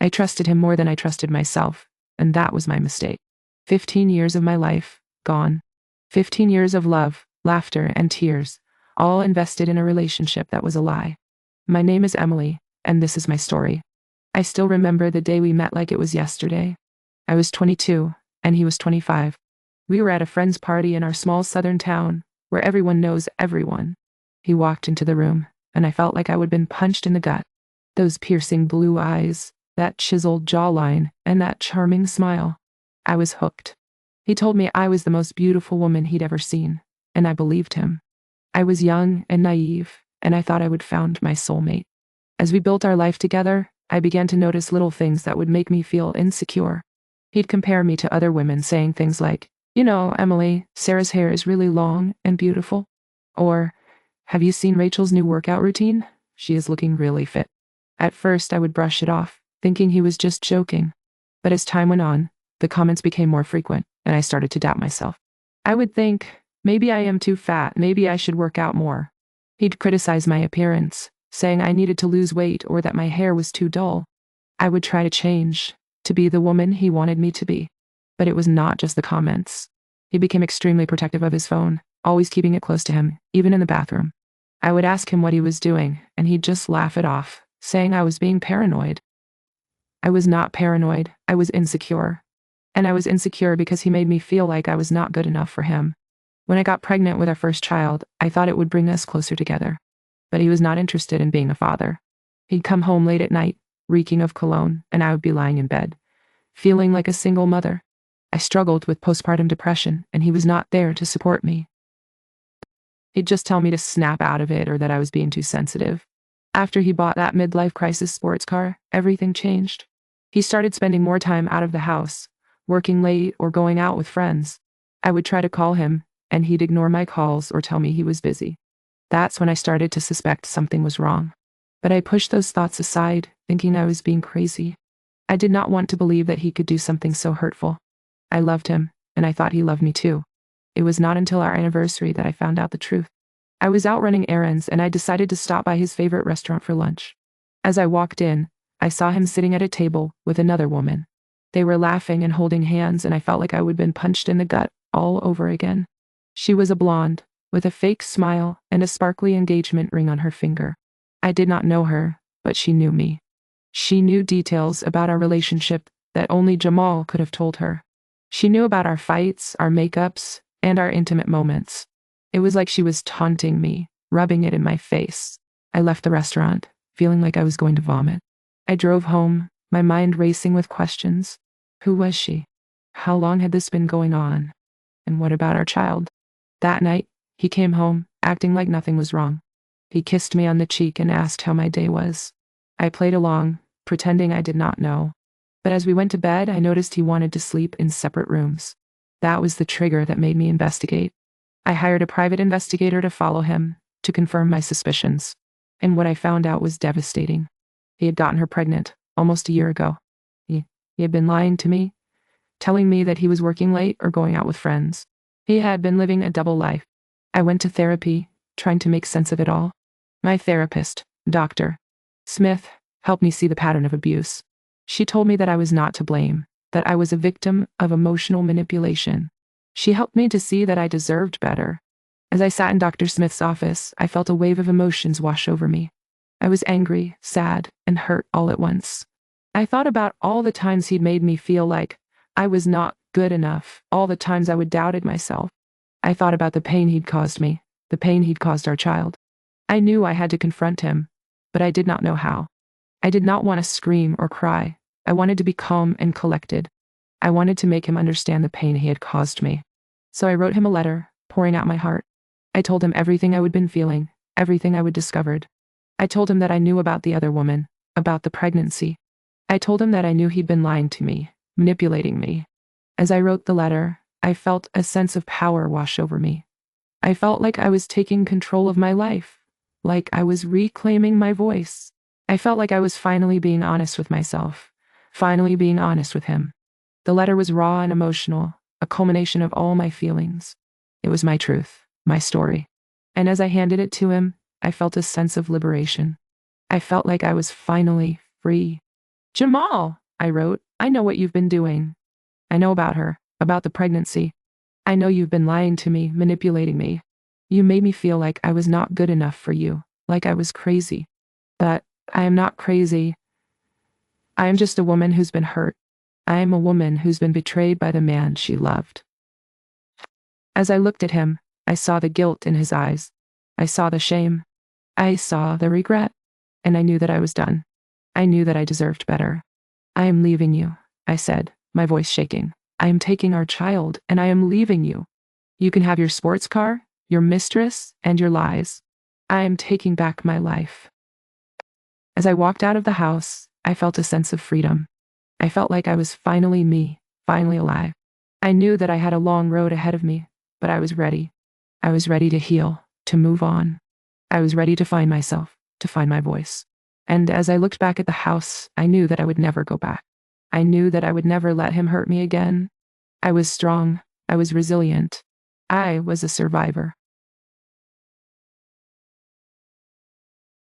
I trusted him more than I trusted myself, and that was my mistake. 15 years of my life, gone. 15 years of love, laughter, and tears, all invested in a relationship that was a lie. My name is Emily, and this is my story. I still remember the day we met like it was yesterday. I was 22, and he was 25. We were at a friend's party in our small southern town, where everyone knows everyone. He walked into the room, and I felt like I would have been punched in the gut. Those piercing blue eyes, that chiseled jawline, and that charming smile. I was hooked. He told me I was the most beautiful woman he'd ever seen, and I believed him. I was young and naive, and I thought I would found my soulmate. As we built our life together, I began to notice little things that would make me feel insecure. He'd compare me to other women, saying things like, "You know, Emily, Sarah's hair is really long and beautiful." Or, "Have you seen Rachel's new workout routine? She is looking really fit." At first, I would brush it off, thinking he was just joking. But as time went on, the comments became more frequent, and I started to doubt myself. I would think, maybe I am too fat, maybe I should work out more. He'd criticize my appearance, saying I needed to lose weight or that my hair was too dull. I would try to change, to be the woman he wanted me to be. But it was not just the comments. He became extremely protective of his phone, always keeping it close to him, even in the bathroom. I would ask him what he was doing, and he'd just laugh it off, saying I was being paranoid. I was not paranoid, I was insecure. And I was insecure because he made me feel like I was not good enough for him. When I got pregnant with our first child, I thought it would bring us closer together. But he was not interested in being a father. He'd come home late at night, reeking of cologne, and I would be lying in bed, feeling like a single mother. I struggled with postpartum depression, and he was not there to support me. He'd just tell me to snap out of it or that I was being too sensitive. After he bought that midlife crisis sports car, everything changed. He started spending more time out of the house, working late or going out with friends. I would try to call him, and he'd ignore my calls or tell me he was busy. That's when I started to suspect something was wrong. But I pushed those thoughts aside, thinking I was being crazy. I did not want to believe that he could do something so hurtful. I loved him, and I thought he loved me too. It was not until our anniversary that I found out the truth. I was out running errands, and I decided to stop by his favorite restaurant for lunch. As I walked in, I saw him sitting at a table with another woman. They were laughing and holding hands, and I felt like I would have been punched in the gut all over again. She was a blonde, with a fake smile and a sparkly engagement ring on her finger. I did not know her, but she knew me. She knew details about our relationship that only Jamal could have told her. She knew about our fights, our makeups, and our intimate moments. It was like she was taunting me, rubbing it in my face. I left the restaurant, feeling like I was going to vomit. I drove home, my mind racing with questions. Who was she? How long had this been going on? And what about our child? That night, he came home, acting like nothing was wrong. He kissed me on the cheek and asked how my day was. I played along, pretending I did not know. But as we went to bed, I noticed he wanted to sleep in separate rooms. That was the trigger that made me investigate. I hired a private investigator to follow him, to confirm my suspicions. And what I found out was devastating. He had gotten her pregnant, almost a year ago. He had been lying to me, telling me that he was working late or going out with friends. He had been living a double life. I went to therapy, trying to make sense of it all. My therapist, Dr. Smith, helped me see the pattern of abuse. She told me that I was not to blame, that I was a victim of emotional manipulation. She helped me to see that I deserved better. As I sat in Dr. Smith's office, I felt a wave of emotions wash over me. I was angry, sad, and hurt all at once. I thought about all the times he'd made me feel like I was not good enough, all the times I would doubted myself. I thought about the pain he'd caused me, the pain he'd caused our child. I knew I had to confront him, but I did not know how. I did not want to scream or cry. I wanted to be calm and collected. I wanted to make him understand the pain he had caused me. So I wrote him a letter, pouring out my heart. I told him everything I would been feeling, everything I would discovered. I told him that I knew about the other woman, about the pregnancy. I told him that I knew he'd been lying to me, manipulating me. As I wrote the letter, I felt a sense of power wash over me. I felt like I was taking control of my life, like I was reclaiming my voice. I felt like I was finally being honest with myself, finally being honest with him. The letter was raw and emotional, a culmination of all my feelings. It was my truth, my story. And as I handed it to him, I felt a sense of liberation. I felt like I was finally free. Jamal, I wrote, I know what you've been doing. I know about her, about the pregnancy. I know you've been lying to me, manipulating me. You made me feel like I was not good enough for you, like I was crazy. But I am not crazy. I am just a woman who's been hurt. I am a woman who's been betrayed by the man she loved. As I looked at him, I saw the guilt in his eyes. I saw the shame. I saw the regret. And I knew that I was done. I knew that I deserved better. I am leaving you, I said, my voice shaking. I am taking our child, and I am leaving you. You can have your sports car, your mistress, and your lies. I am taking back my life. As I walked out of the house, I felt a sense of freedom. I felt like I was finally me, finally alive. I knew that I had a long road ahead of me, but I was ready. I was ready to heal, to move on. I was ready to find myself, to find my voice. And as I looked back at the house, I knew that I would never go back. I knew that I would never let him hurt me again. I was strong. I was resilient. I was a survivor.